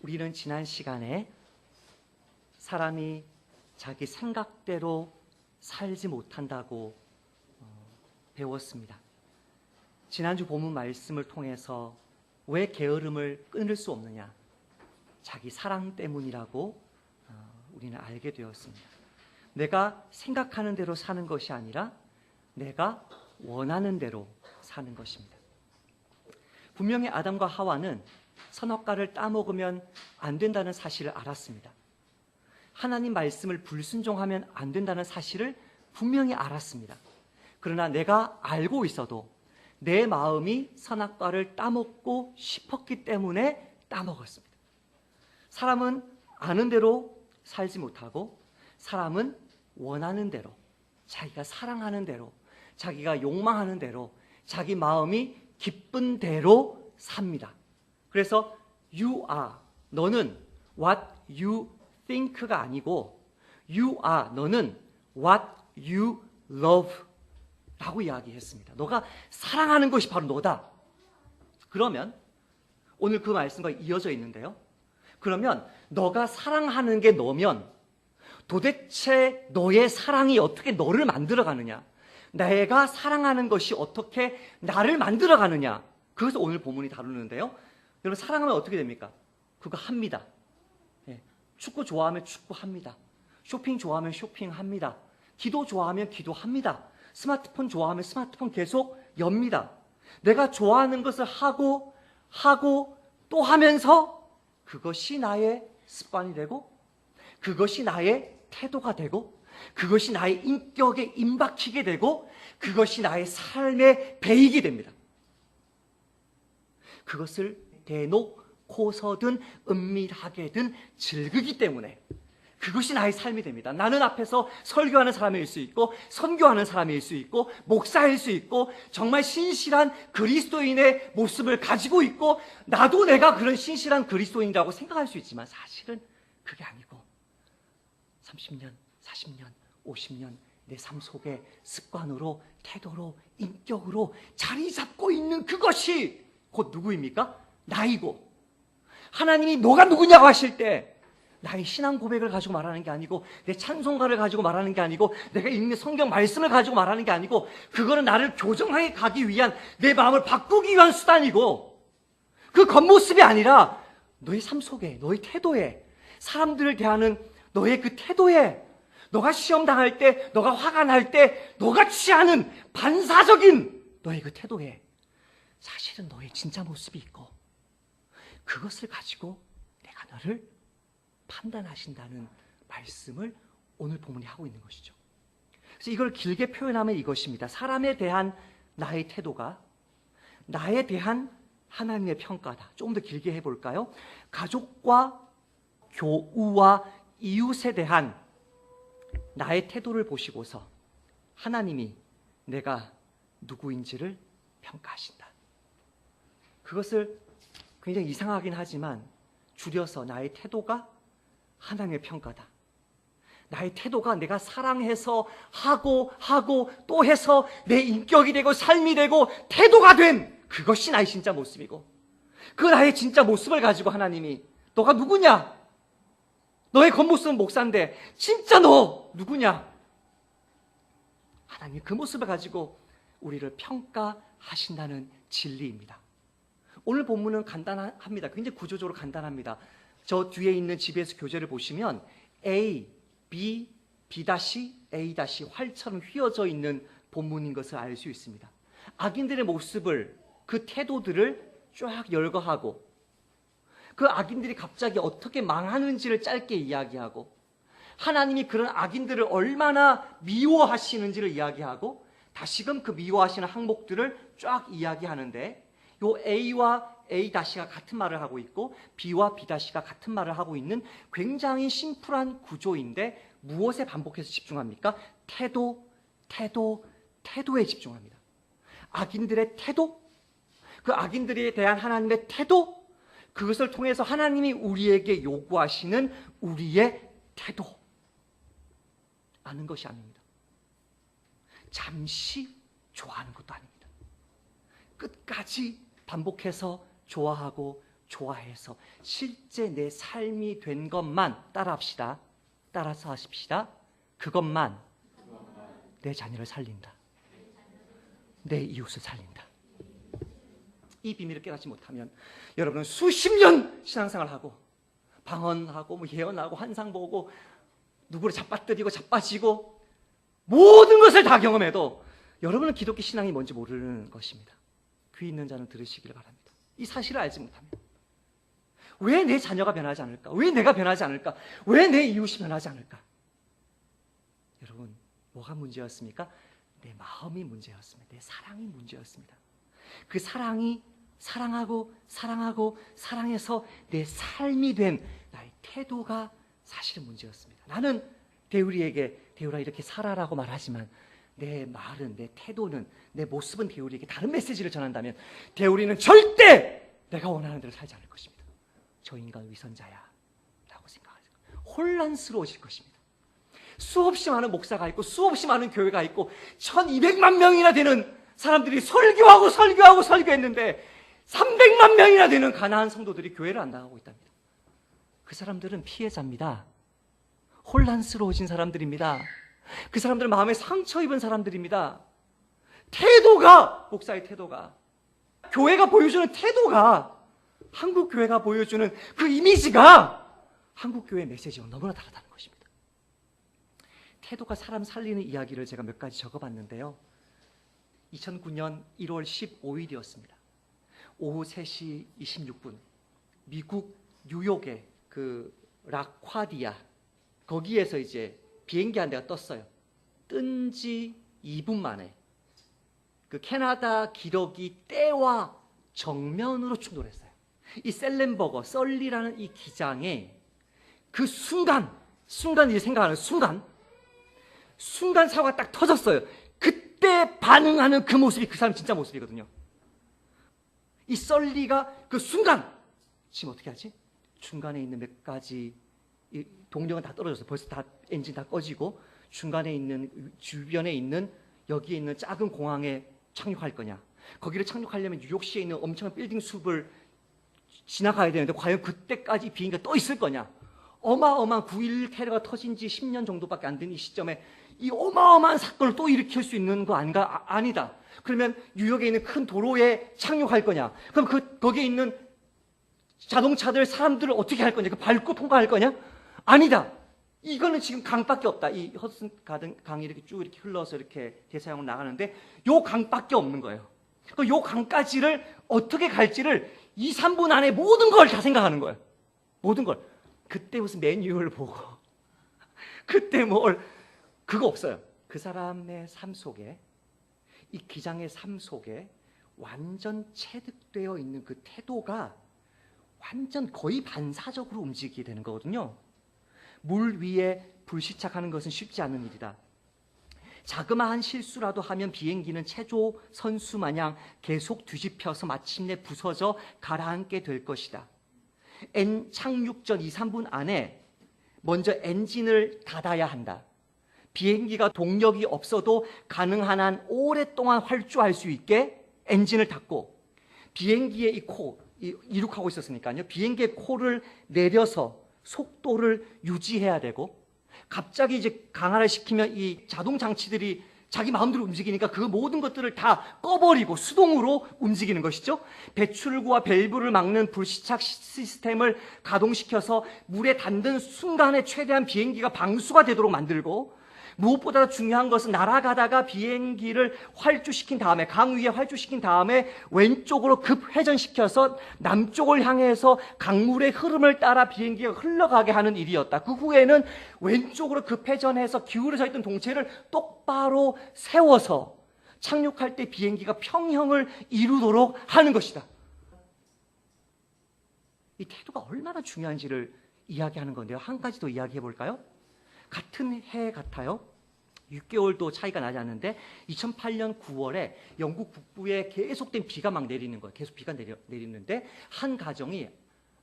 우리는 지난 시간에 사람이 자기 생각대로 살지 못한다고 배웠습니다. 지난주 본문 말씀을 통해서 왜 게으름을 끊을 수 없느냐? 자기 사랑 때문이라고 우리는 알게 되었습니다. 내가 생각하는 대로 사는 것이 아니라 내가 원하는 대로 사는 것입니다. 분명히 아담과 하와는 선악과를 따먹으면 안 된다는 사실을 알았습니다. 하나님 말씀을 불순종하면 안 된다는 사실을 분명히 알았습니다. 그러나 내가 알고 있어도 내 마음이 선악과를 따먹고 싶었기 때문에 따먹었습니다. 사람은 아는 대로 살지 못하고 사람은 원하는 대로, 자기가 사랑하는 대로, 자기가 욕망하는 대로, 자기 마음이 기쁜 대로 삽니다. 그래서 you are, 너는 what you think가 아니고 you are, 너는 what you love 라고 이야기했습니다. 너가 사랑하는 것이 바로 너다. 그러면 오늘 그 말씀과 이어져 있는데요. 그러면 너가 사랑하는 게 너면 도대체 너의 사랑이 어떻게 너를 만들어가느냐? 내가 사랑하는 것이 어떻게 나를 만들어가느냐? 그것을 오늘 본문이 다루는데요. 여러분, 사랑하면 어떻게 됩니까? 그거 합니다. 축구 좋아하면 축구합니다. 쇼핑 좋아하면 쇼핑합니다. 기도 좋아하면 기도합니다. 스마트폰 좋아하면 스마트폰 계속 엽니다. 내가 좋아하는 것을 하고 또 하면서 그것이 나의 습관이 되고 그것이 나의 태도가 되고 그것이 나의 인격에 임박히게 되고 그것이 나의 삶의 배익이 됩니다. 그것을 대놓고서든 은밀하게든 즐기기 때문에 그것이 나의 삶이 됩니다. 나는 앞에서 설교하는 사람일 수 있고 선교하는 사람일 수 있고 목사일 수 있고 정말 신실한 그리스도인의 모습을 가지고 있고 나도 내가 그런 신실한 그리스도인이라고 생각할 수 있지만 사실은 그게 아니고 30년, 40년, 50년 내 삶 속에 습관으로, 태도로, 인격으로 자리 잡고 있는 그것이 곧 누구입니까? 나이고 하나님이 너가 누구냐고 하실 때 나의 신앙 고백을 가지고 말하는 게 아니고 내 찬송가를 가지고 말하는 게 아니고 내가 읽는 성경 말씀을 가지고 말하는 게 아니고 그거는 나를 교정하게 가기 위한 내 마음을 바꾸기 위한 수단이고 그 겉모습이 아니라 너의 삶 속에 너의 태도에 사람들을 대하는 너의 그 태도에 너가 시험 당할 때 너가 화가 날 때 너가 취하는 반사적인 너의 그 태도에 사실은 너의 진짜 모습이 있고 그것을 가지고 내가 너를 판단하신다는 말씀을 오늘 본문이 하고 있는 것이죠. 그래서 이걸 길게 표현하면 이것입니다. 사람에 대한 나의 태도가 나에 대한 하나님의 평가다. 조금 더 길게 해볼까요? 가족과 교우와 이웃에 대한 나의 태도를 보시고서 하나님이 내가 누구인지를 평가하신다. 그것을 굉장히 이상하긴 하지만 줄여서 나의 태도가 하나님의 평가다. 나의 태도가 내가 사랑해서 하고 또 해서 내 인격이 되고 삶이 되고 태도가 된 그것이 나의 진짜 모습이고 그 나의 진짜 모습을 가지고 하나님이 너가 누구냐? 너의 겉모습은 목사인데 진짜 너 누구냐? 하나님이 그 모습을 가지고 우리를 평가하신다는 진리입니다. 오늘 본문은 간단합니다. 굉장히 구조적으로 간단합니다. 저 뒤에 있는 집에서 교재를 보시면 A, B, B-A- 활처럼 휘어져 있는 본문인 것을 알 수 있습니다. 악인들의 모습을 그 태도들을 쫙 열거하고 그 악인들이 갑자기 어떻게 망하는지를 짧게 이야기하고 하나님이 그런 악인들을 얼마나 미워하시는지를 이야기하고 다시금 그 미워하시는 항목들을 쫙 이야기하는데 요 A와 A-가 같은 말을 하고 있고 B와 B-가 같은 말을 하고 있는 굉장히 심플한 구조인데 무엇에 반복해서 집중합니까? 태도에 집중합니다. 악인들의 태도, 그 악인들에 대한 하나님의 태도, 그것을 통해서 하나님이 우리에게 요구하시는 우리의 태도. 아는 것이 아닙니다. 잠시 좋아하는 것도 아닙니다. 끝까지 반복해서 좋아하고 좋아해서 실제 내 삶이 된 것만 따라합시다. 따라서 하십시다. 그것만 내 자녀를 살린다. 내 이웃을 살린다. 이 비밀을 깨닫지 못하면 여러분은 수십 년 신앙생활하고 방언하고 예언하고 환상 보고 누구를 잡아뜨리고 자빠지고 모든 것을 다 경험해도 여러분은 기독교 신앙이 뭔지 모르는 것입니다. 귀 있는 자는 들으시기를 바랍니다. 이 사실을 알지 못하면 왜 내 자녀가 변하지 않을까? 왜 내가 변하지 않을까? 왜 내 이웃이 변하지 않을까? 여러분, 뭐가 문제였습니까? 내 마음이 문제였습니다. 내 사랑이 문제였습니다. 그 사랑이 사랑하고 사랑해서 내 삶이 된 나의 태도가 사실은 문제였습니다. 나는 대우리에게 대우라 이렇게 살아라고 말하지만 내 말은, 내 태도는, 내 모습은 대우리에게 다른 메시지를 전한다면 대우리는 절대 내가 원하는 대로 살지 않을 것입니다. 저 인간 위선자야 라고 생각하세요. 혼란스러워질 것입니다. 수없이 많은 목사가 있고 수없이 많은 교회가 있고 1200만 명이나 되는 사람들이 설교했는데 300만 명이나 되는 가나안 성도들이 교회를 안 나가고 있답니다. 그 사람들은 피해자입니다. 혼란스러워진 사람들입니다. 그 사람들은 마음에 상처 입은 사람들입니다. 태도가, 목사의 태도가, 교회가 보여주는 태도가, 한국 교회가 보여주는 그 이미지가 한국 교회의 메시지와 너무나 다르다는 것입니다. 태도가 사람 살리는 이야기를 제가 몇 가지 적어봤는데요. 2009년 1월 15일이었습니다. 오후 3시 26분 미국 뉴욕의 그 락화디아 거기에서 이제 비행기 한 대가 떴어요. 뜬 지 2분 만에 그 캐나다 기러기 떼와 정면으로 충돌했어요. 이 셀렌버거 썰리라는 이 기장에 그 순간 이제 생각하는 순간 사고가 딱 터졌어요. 그때 반응하는 그 모습이 그 사람 진짜 모습이거든요. 이 썰리가 그 순간 지금 어떻게 하지? 중간에 있는 몇 가지 동력은 다 떨어졌어요. 벌써 다 엔진 다 꺼지고 중간에 있는 주변에 있는 여기에 있는 작은 공항에 착륙할 거냐? 거기를 착륙하려면 뉴욕시에 있는 엄청난 빌딩 숲을 지나가야 되는데 과연 그때까지 비행기가 떠 있을 거냐? 어마어마한 9.11 테러가 터진 지 10년 정도밖에 안 된 이 시점에 이 어마어마한 사건을 또 일으킬 수 있는 거 아닌가? 아니다. 그러면 뉴욕에 있는 큰 도로에 착륙할 거냐? 그럼 거기에 있는 자동차들, 사람들을 어떻게 할 거냐? 밟고 통과할 거냐? 아니다. 이거는 지금 강밖에 없다. 이 허슨 가든 강이 이렇게 쭉 이렇게 흘러서 이렇게 대서양으로 나가는데 요 강밖에 없는 거예요. 요 강까지를 어떻게 갈지를 2, 3분 안에 모든 걸 다 생각하는 거예요. 모든 걸. 그때 무슨 매뉴얼 보고 그때 그거 없어요. 그 사람의 삶 속에 이 기장의 삶 속에 완전 체득되어 있는 그 태도가 완전 거의 반사적으로 움직이게 되는 거거든요. 물 위에 불시착하는 것은 쉽지 않은 일이다. 자그마한 실수라도 하면 비행기는 체조 선수 마냥 계속 뒤집혀서 마침내 부서져 가라앉게 될 것이다. 착륙 전 2, 3분 안에 먼저 엔진을 닫아야 한다. 비행기가 동력이 없어도 가능한 한 오랫동안 활주할 수 있게 엔진을 닫고 비행기의 이 코, 이륙하고 있었으니까요. 비행기의 코를 내려서 속도를 유지해야 되고 갑자기 이제 강화를 시키면 이 자동 장치들이 자기 마음대로 움직이니까 그 모든 것들을 다 꺼버리고 수동으로 움직이는 것이죠. 배출구와 밸브를 막는 불시착 시스템을 가동시켜서 물에 닿는 순간에 최대한 비행기가 방수가 되도록 만들고 무엇보다 중요한 것은 날아가다가 비행기를 활주시킨 다음에 강 위에 활주시킨 다음에 왼쪽으로 급회전시켜서 남쪽을 향해서 강물의 흐름을 따라 비행기가 흘러가게 하는 일이었다. 그 후에는 왼쪽으로 급회전해서 기울어져 있던 동체를 똑바로 세워서 착륙할 때 비행기가 평형을 이루도록 하는 것이다. 이 태도가 얼마나 중요한지를 이야기하는 건데요. 한 가지 더 이야기해 볼까요? 같은 해 같아요. 6개월도 차이가 나지 않는데 2008년 9월에 영국 북부에 계속된 비가 막 내리는 거예요. 계속 비가 내리는데 한 가정이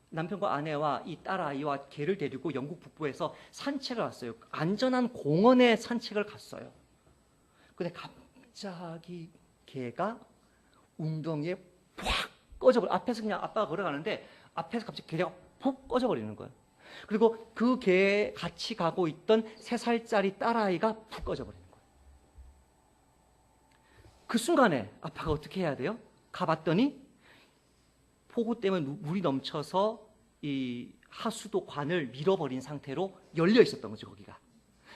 남편과 아내와 이 딸아이와 개를 데리고 영국 북부에서 산책을 왔어요. 안전한 공원에 산책을 갔어요. 근데 갑자기 개가 웅덩이에 팍 꺼져버려. 앞에서 그냥 아빠가 걸어가는데 앞에서 갑자기 개가 푹 꺼져버리는 거예요. 그리고 그 개에 같이 가고 있던 3살짜리 딸아이가 푹 꺼져버리는 거예요. 그 순간에 아빠가 어떻게 해야 돼요? 가봤더니 폭우 때문에 물이 넘쳐서 이 하수도 관을 밀어버린 상태로 열려 있었던 거죠, 거기가.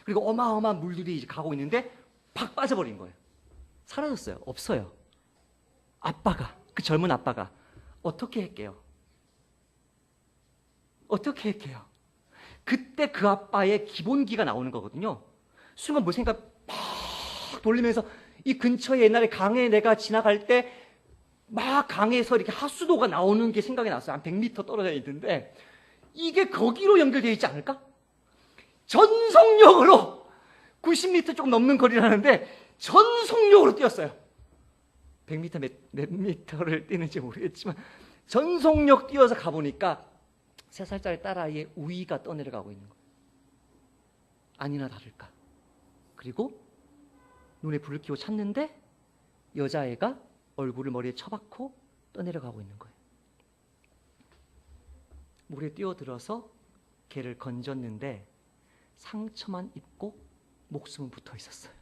그리고 어마어마한 물들이 이제 가고 있는데 팍 빠져버린 거예요. 사라졌어요. 없어요. 아빠가, 그 젊은 아빠가 어떻게 할게요? 어떻게 할게요? 그때 그 아빠의 기본기가 나오는 거거든요. 순간 뭐 생각 막 돌리면서 이 근처에 옛날에 강에 내가 지나갈 때 막 강에서 이렇게 하수도가 나오는 게 생각이 났어요. 한 100m 떨어져 있는데 이게 거기로 연결되어 있지 않을까? 전속력으로 90m 조금 넘는 거리라는데 전속력으로 뛰었어요. 100m 몇 미터를 뛰는지 모르겠지만 전속력 뛰어서 가보니까 3살짜리 딸아이의 우이가 떠내려가고 있는 거예요. 아니나 다를까. 그리고 눈에 불을 켜고 찾는데 여자애가 얼굴을 머리에 쳐박고 떠내려가고 있는 거예요. 물에 뛰어들어서 걔를 건졌는데 상처만 입고 목숨은 붙어 있었어요.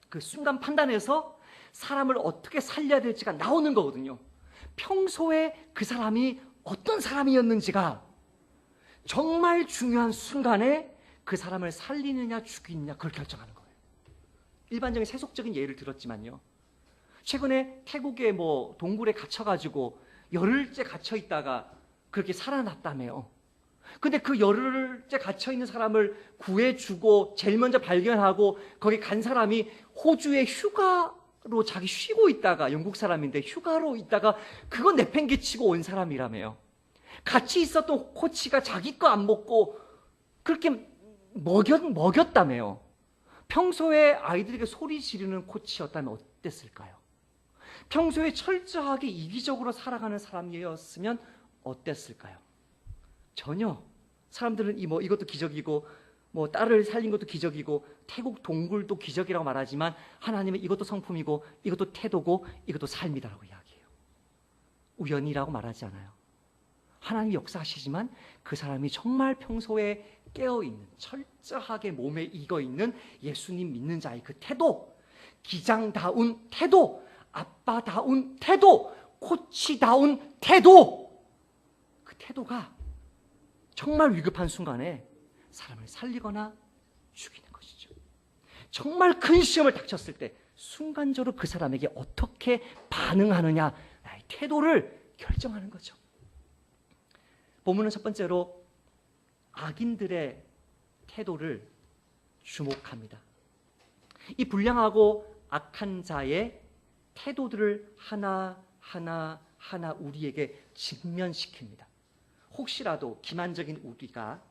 그 순간 판단에서 사람을 어떻게 살려야 될지가 나오는 거거든요. 평소에 그 사람이 어떤 사람이었는지가 정말 중요한 순간에 그 사람을 살리느냐 죽이느냐 그걸 결정하는 거예요. 일반적인 세속적인 예를 들었지만요. 최근에 태국의 뭐 동굴에 갇혀가지고 열흘째 갇혀있다가 그렇게 살아났다며요. 근데 그 열흘째 갇혀있는 사람을 구해주고 제일 먼저 발견하고 거기 간 사람이 호주에 휴가로 자기 쉬고 있다가 영국 사람인데 휴가로 있다가 그거 내팽개치고 온 사람이라며요. 같이 있었던 코치가 자기 거 안 먹고 그렇게 먹였다며요. 평소에 아이들에게 소리 지르는 코치였다면 어땠을까요? 평소에 철저하게 이기적으로 살아가는 사람이었으면 어땠을까요? 전혀. 사람들은 이것도 기적이고 딸을 살린 것도 기적이고 태국 동굴도 기적이라고 말하지만 하나님은 이것도 성품이고 이것도 태도고 이것도 삶이다라고 이야기해요. 우연이라고 말하지 않아요. 하나님이 역사하시지만 그 사람이 정말 평소에 깨어있는 철저하게 몸에 익어있는 예수님 믿는 자의 그 태도, 기장다운 태도, 아빠다운 태도, 코치다운 태도, 그 태도가 정말 위급한 순간에 사람을 살리거나 죽이는 것이죠. 정말 큰 시험을 닥쳤을 때 순간적으로 그 사람에게 어떻게 반응하느냐, 나의 태도를 결정하는 거죠. 본문은 첫 번째로 악인들의 태도를 주목합니다. 이 불량하고 악한 자의 태도들을 하나하나 우리에게 직면시킵니다. 혹시라도 기만적인 우리가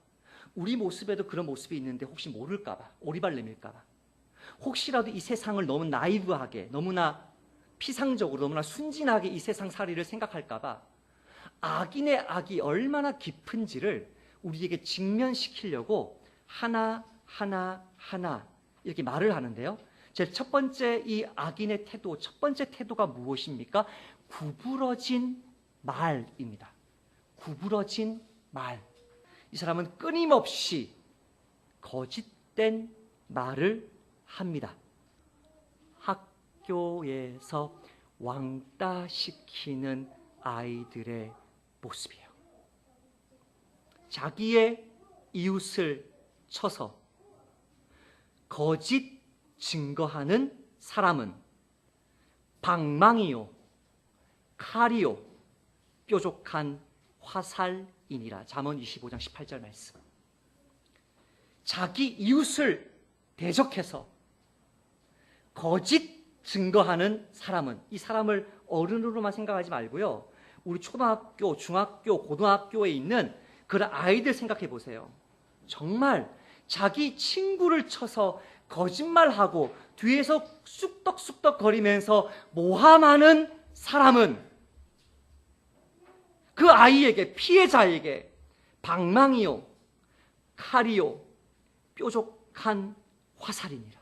우리 모습에도 그런 모습이 있는데 혹시 모를까봐, 오리발 내밀까봐, 혹시라도 이 세상을 너무 나이브하게, 너무나 피상적으로, 너무나 순진하게 이 세상 살이를 생각할까봐 악인의 악이 얼마나 깊은지를 우리에게 직면시키려고 하나하나 이렇게 말을 하는데요. 제 첫 번째 이 악인의 태도, 첫 번째 태도가 무엇입니까? 구부러진 말입니다. 구부러진 말. 이 사람은 끊임없이 거짓된 말을 합니다. 학교에서 왕따시키는 아이들의 모습이에요. 자기의 이웃을 쳐서 거짓 증거하는 사람은 방망이요, 칼이요, 뾰족한 화살이니라. 잠언 25장 18절 말씀. 자기 이웃을 대적해서 거짓 증거하는 사람은, 이 사람을 어른으로만 생각하지 말고요, 우리 초등학교, 중학교, 고등학교에 있는 그런 아이들 생각해 보세요. 정말 자기 친구를 쳐서 거짓말하고 뒤에서 쑥덕쑥덕 거리면서 모함하는 사람은 그 아이에게, 피해자에게 방망이요, 칼이요, 뾰족한 화살이니라.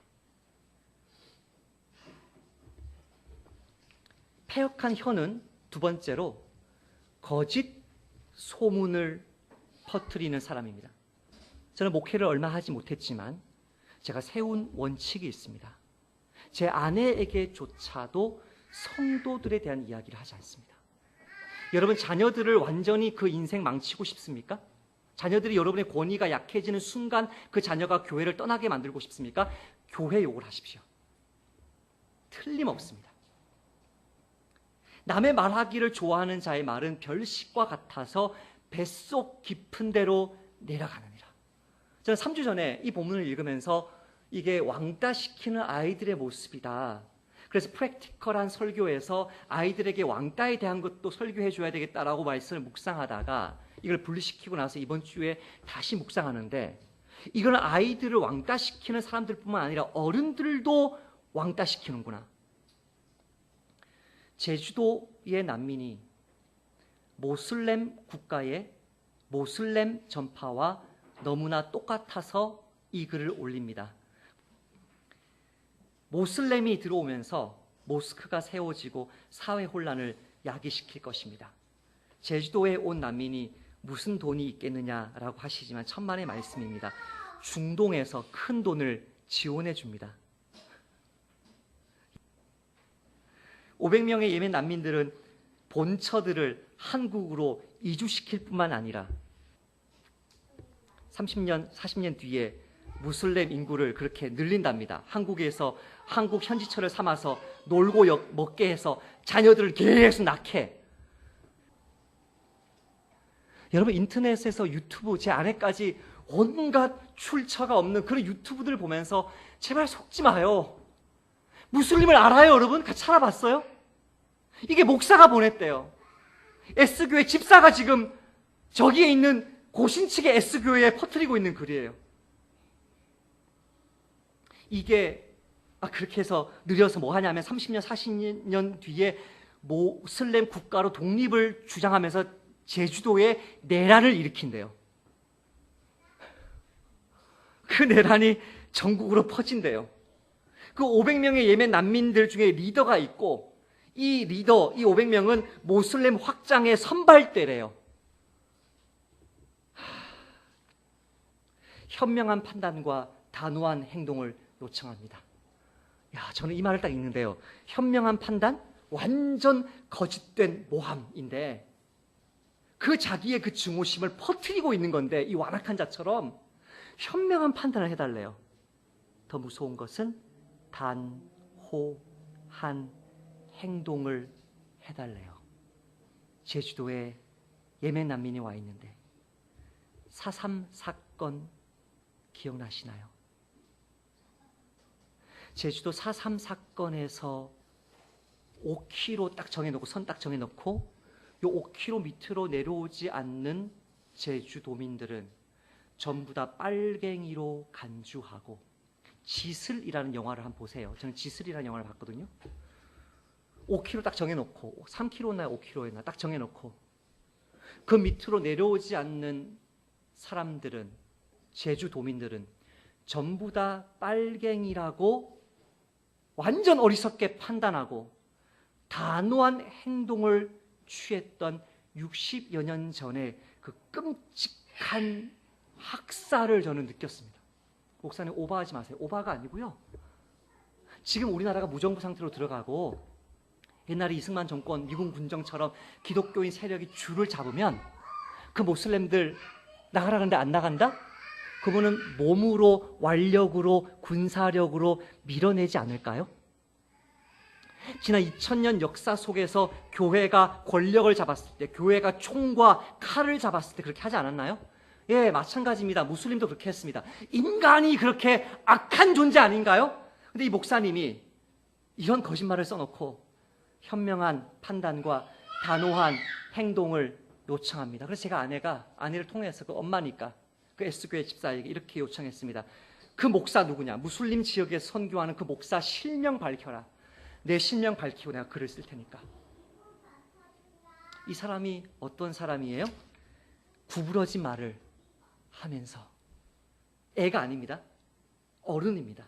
패역한 혀는 두 번째로 거짓 소문을 퍼뜨리는 사람입니다. 저는 목회를 얼마 하지 못했지만 제가 세운 원칙이 있습니다. 제 아내에게조차도 성도들에 대한 이야기를 하지 않습니다. 여러분, 자녀들을 완전히 그 인생 망치고 싶습니까? 자녀들이 여러분의 권위가 약해지는 순간 그 자녀가 교회를 떠나게 만들고 싶습니까? 교회 욕을 하십시오. 틀림없습니다. 남의 말하기를 좋아하는 자의 말은 별식과 같아서 뱃속 깊은 데로 내려가느니라. 저는 3주 전에 이 본문을 읽으면서 이게 왕따시키는 아이들의 모습이다. 그래서 프랙티컬한 설교에서 아이들에게 왕따에 대한 것도 설교해 줘야 되겠다라고 말씀을 묵상하다가 이걸 분리시키고 나서 이번 주에 다시 묵상하는데, 이건 아이들을 왕따시키는 사람들뿐만 아니라 어른들도 왕따시키는구나. 제주도의 난민이 모슬렘 국가의 모슬렘 전파와 너무나 똑같아서 이 글을 올립니다. 모슬렘이 들어오면서 모스크가 세워지고 사회 혼란을 야기시킬 것입니다. 제주도에 온 난민이 무슨 돈이 있겠느냐라고 하시지만 천만의 말씀입니다. 중동에서 큰 돈을 지원해 줍니다. 500명의 예멘 난민들은 본처들을 한국으로 이주시킬 뿐만 아니라 30년, 40년 뒤에 무슬림 인구를 그렇게 늘린답니다. 한국에서 한국 현지처를 삼아서 놀고 먹게 해서 자녀들을 계속 낳게. 여러분, 인터넷에서 유튜브, 제 아내까지 온갖 출처가 없는 그런 유튜브들을 보면서 제발 속지 마요. 무슬림을 알아요, 여러분? 같이 알아봤어요? 이게 목사가 보냈대요. S교회 집사가 지금 저기에 있는 고신측의 S교회에 퍼뜨리고 있는 글이에요. 이게 그렇게 해서 느려서 뭐 하냐면 30년, 40년 뒤에 모슬렘 국가로 독립을 주장하면서 제주도에 내란을 일으킨대요. 그 내란이 전국으로 퍼진대요. 그 500명의 예멘 난민들 중에 리더가 있고, 이 리더, 이 500명은 모슬렘 확장의 선발대래요. 현명한 판단과 단호한 행동을 요청합니다. 저는 이 말을 딱 읽는데요. 현명한 판단? 완전 거짓된 모함인데, 그 자기의 그 증오심을 퍼뜨리고 있는 건데, 이 완악한 자처럼 현명한 판단을 해달래요. 더 무서운 것은 단호한 행동을 해달래요. 제주도에 예멘 난민이 와 있는데 4.3 사건 기억나시나요? 제주도 4.3 사건에서 5km 딱 정해놓고, 선 딱 정해놓고 요 5km 밑으로 내려오지 않는 제주도민들은 전부 다 빨갱이로 간주하고, 지슬이라는 영화를 한번 보세요. 저는 지슬이라는 영화를 봤거든요. 5km 딱 정해놓고, 3km나 5km나 딱 정해놓고 그 밑으로 내려오지 않는 사람들은, 제주도민들은 전부 다 빨갱이라고 완전 어리석게 판단하고 단호한 행동을 취했던 60여 년 전에 그 끔찍한 학살을 저는 느꼈습니다. 목사님, 오버하지 마세요. 오버가 아니고요. 지금 우리나라가 무정부 상태로 들어가고, 옛날에 이승만 정권, 미군 군정처럼 기독교인 세력이 줄을 잡으면 그 모슬렘들 나가라는데 안 나간다? 그분은 몸으로, 완력으로, 군사력으로 밀어내지 않을까요? 지난 2000년 역사 속에서 교회가 권력을 잡았을 때, 교회가 총과 칼을 잡았을 때 그렇게 하지 않았나요? 예, 마찬가지입니다. 무슬림도 그렇게 했습니다. 인간이 그렇게 악한 존재 아닌가요? 근데 이 목사님이 이런 거짓말을 써놓고 현명한 판단과 단호한 행동을 요청합니다. 그래서 제가 아내를 통해서, 그 엄마니까 그 S교회 집사에게 이렇게 요청했습니다. 그 목사 누구냐? 무슬림 지역에 선교하는 그 목사 실명 밝혀라. 내 실명 밝히고 내가 글을 쓸 테니까. 이 사람이 어떤 사람이에요? 구부러진 말을 하면서, 애가 아닙니다. 어른입니다.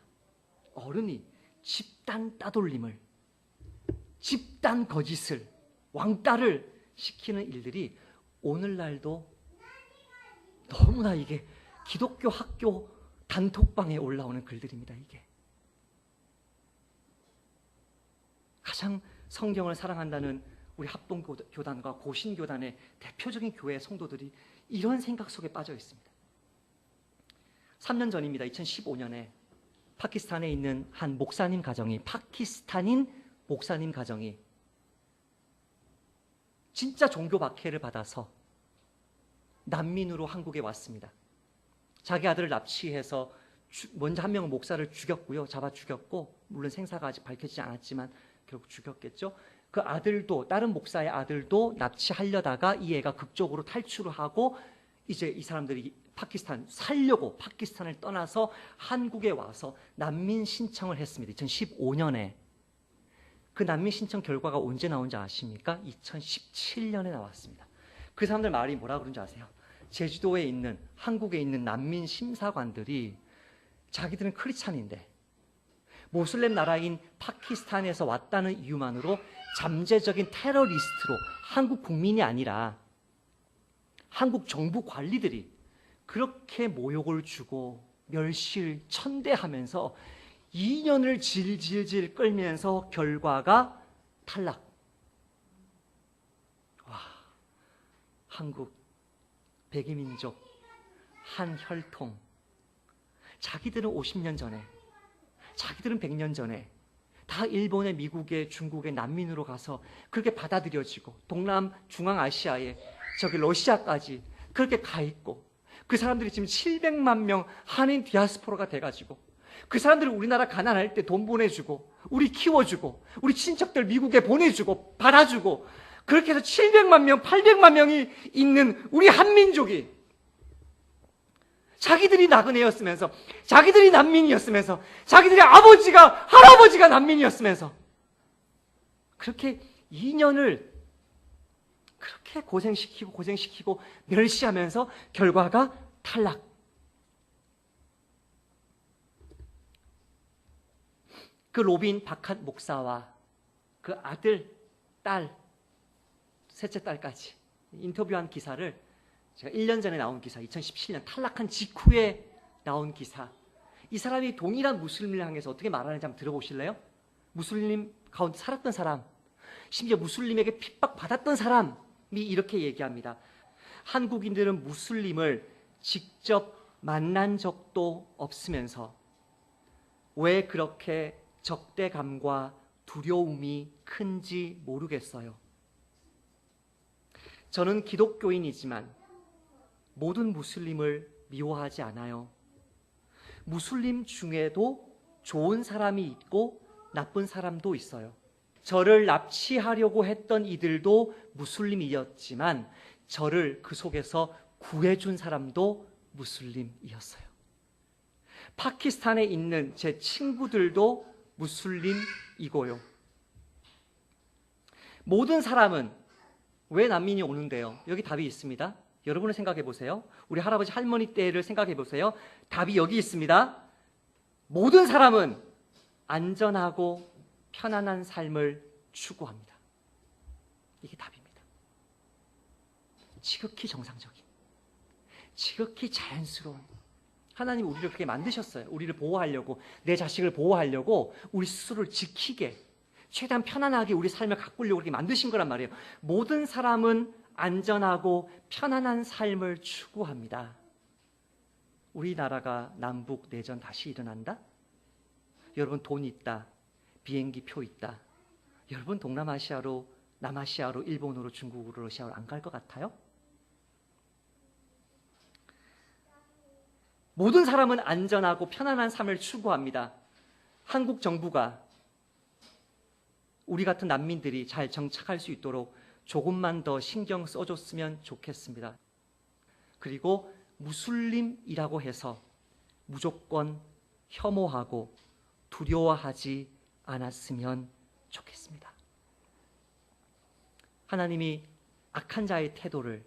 어른이 집단 따돌림을, 집단 거짓을, 왕따를 시키는 일들이 오늘날도 너무나 이게 기독교 학교 단톡방에 올라오는 글들입니다. 이게 가장 성경을 사랑한다는 우리 합동교단과 고신교단의 대표적인 교회 성도들이 이런 생각 속에 빠져 있습니다. 3년 전입니다. 2015년에 파키스탄에 있는 한 목사님 가정이, 파키스탄인 목사님 가정이 진짜 종교 박해를 받아서 난민으로 한국에 왔습니다. 자기 아들을 납치해서 먼저 한 명은 목사를 죽였고요. 잡아 죽였고, 물론 생사가 아직 밝혀지지 않았지만 결국 죽였겠죠. 그 아들도, 다른 목사의 아들도 납치하려다가 이 애가 극적으로 탈출을 하고 이제 이 사람들이 파키스탄 살려고 파키스탄을 떠나서 한국에 와서 난민 신청을 했습니다. 2015년에. 그 난민 신청 결과가 언제 나온지 아십니까? 2017년에 나왔습니다. 그 사람들 말이 뭐라 그런지 아세요? 제주도에 있는, 한국에 있는 난민 심사관들이 자기들은 크리스찬인데 모슬렘 나라인 파키스탄에서 왔다는 이유만으로 잠재적인 테러리스트로, 한국 국민이 아니라 한국 정부 관리들이 그렇게 모욕을 주고 멸실, 천대하면서 2년을 질질질 끌면서 결과가 탈락. 와, 한국 백이민족 한 혈통. 자기들은 50년 전에, 자기들은 100년 전에 다 일본에, 미국에, 중국에 난민으로 가서 그렇게 받아들여지고, 동남 중앙아시아에 저기 러시아까지 그렇게 가 있고, 그 사람들이 지금 700만 명 한인 디아스포라가 돼가지고, 그 사람들이 우리나라 가난할 때 돈 보내주고, 우리 키워주고, 우리 친척들 미국에 보내주고, 받아주고, 그렇게 해서 700만 명, 800만 명이 있는 우리 한민족이 자기들이 나그네였으면서, 자기들이 난민이었으면서, 자기들의 아버지가, 할아버지가 난민이었으면서 그렇게 2년을 그렇게 고생시키고 멸시하면서 결과가 탈락. 그 로빈 바칸 목사와 그 아들, 딸, 셋째 딸까지 인터뷰한 기사를, 제가 1년 전에 나온 기사, 2017년 탈락한 직후에 나온 기사, 이 사람이 동일한 무슬림을 향해서 어떻게 말하는지 한번 들어보실래요? 무슬림 가운데 살았던 사람, 심지어 무슬림에게 핍박받았던 사람이 이렇게 얘기합니다. 한국인들은 무슬림을 직접 만난 적도 없으면서 왜 그렇게 적대감과 두려움이 큰지 모르겠어요. 저는 기독교인이지만 모든 무슬림을 미워하지 않아요. 무슬림 중에도 좋은 사람이 있고 나쁜 사람도 있어요. 저를 납치하려고 했던 이들도 무슬림이었지만 저를 그 속에서 구해준 사람도 무슬림이었어요. 파키스탄에 있는 제 친구들도 무슬림이고요. 모든 사람은 왜 난민이 오는데요? 여기 답이 있습니다. 여러분을 생각해 보세요. 우리 할아버지 할머니 때를 생각해 보세요. 답이 여기 있습니다. 모든 사람은 안전하고 편안한 삶을 추구합니다. 이게 답입니다. 지극히 정상적인, 지극히 자연스러운, 하나님이 우리를 그렇게 만드셨어요. 우리를 보호하려고, 내 자식을 보호하려고, 우리 스스로를 지키게, 최대한 편안하게 우리 삶을 가꾸려고 그렇게 만드신 거란 말이에요. 모든 사람은 안전하고 편안한 삶을 추구합니다. 우리나라가 남북 내전 다시 일어난다? 여러분 돈 있다, 비행기 표 있다, 여러분 동남아시아로, 남아시아로, 일본으로, 중국으로, 러시아로 안 갈 것 같아요? 모든 사람은 안전하고 편안한 삶을 추구합니다. 한국 정부가 우리 같은 난민들이 잘 정착할 수 있도록 조금만 더 신경 써줬으면 좋겠습니다. 그리고 무슬림이라고 해서 무조건 혐오하고 두려워하지 않았으면 좋겠습니다. 하나님이 악한 자의 태도를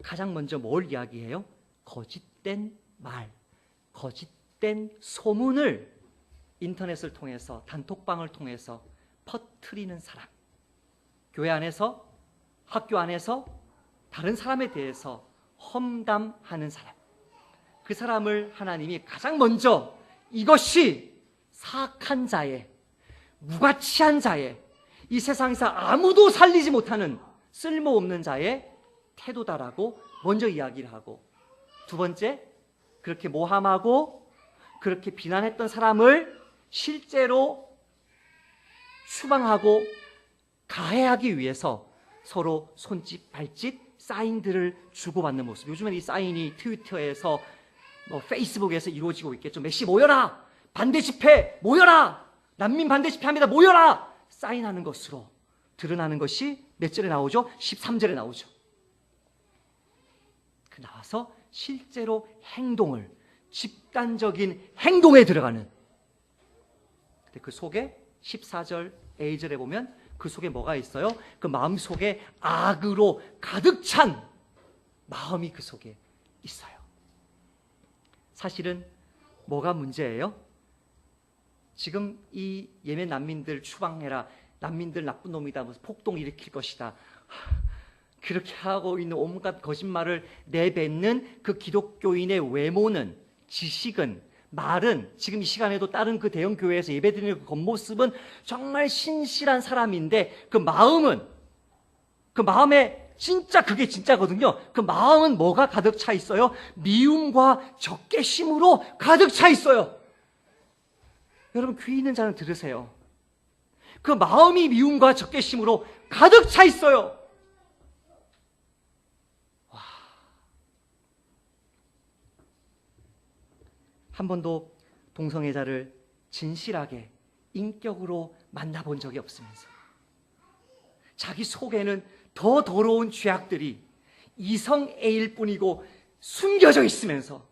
가장 먼저 뭘 이야기해요? 거짓된 말, 거짓된 소문을 인터넷을 통해서, 단톡방을 통해서 퍼뜨리는 사람. 교회 안에서, 학교 안에서, 다른 사람에 대해서 험담하는 사람, 그 사람을 하나님이 가장 먼저 이것이 사악한 자의, 무가치한 자의, 이 세상에서 아무도 살리지 못하는 쓸모없는 자의 태도다라고 먼저 이야기를 하고, 두 번째, 그렇게 모함하고 그렇게 비난했던 사람을 실제로 추방하고 가해하기 위해서 서로 손짓 발짓 사인들을 주고받는 모습. 요즘엔 이 사인이 트위터에서 페이스북에서 이루어지고 있겠죠. 메시 모여라, 반대 집회 모여라, 난민 반대 집회합니다 모여라, 사인하는 것으로 드러나는 것이 몇 절에 나오죠? 13절에 나오죠. 그 나와서 실제로 행동을, 집단적인 행동에 들어가는. 근데 그 속에 14절 A절에 보면 그 속에 뭐가 있어요? 그 마음 속에 악으로 가득 찬 마음이 그 속에 있어요. 사실은 뭐가 문제예요? 지금 이 예멘 난민들 추방해라, 난민들 나쁜 놈이다, 무슨 폭동 일으킬 것이다, 그렇게 하고 있는 온갖 거짓말을 내뱉는 그 기독교인의 외모는, 지식은, 말은, 지금 이 시간에도 다른 그 대형 교회에서 예배드리는 그 겉모습은 정말 신실한 사람인데, 그 마음은, 그 마음에 진짜 그게 진짜거든요. 그 마음은 뭐가 가득 차 있어요? 미움과 적개심으로 가득 차 있어요. 여러분, 귀 있는 자는 들으세요. 그 마음이 미움과 적개심으로 가득 차 있어요. 와. 한 번도 동성애자를 진실하게 인격으로 만나본 적이 없으면서 자기 속에는 더 더러운 죄악들이 이성애일 뿐이고 숨겨져 있으면서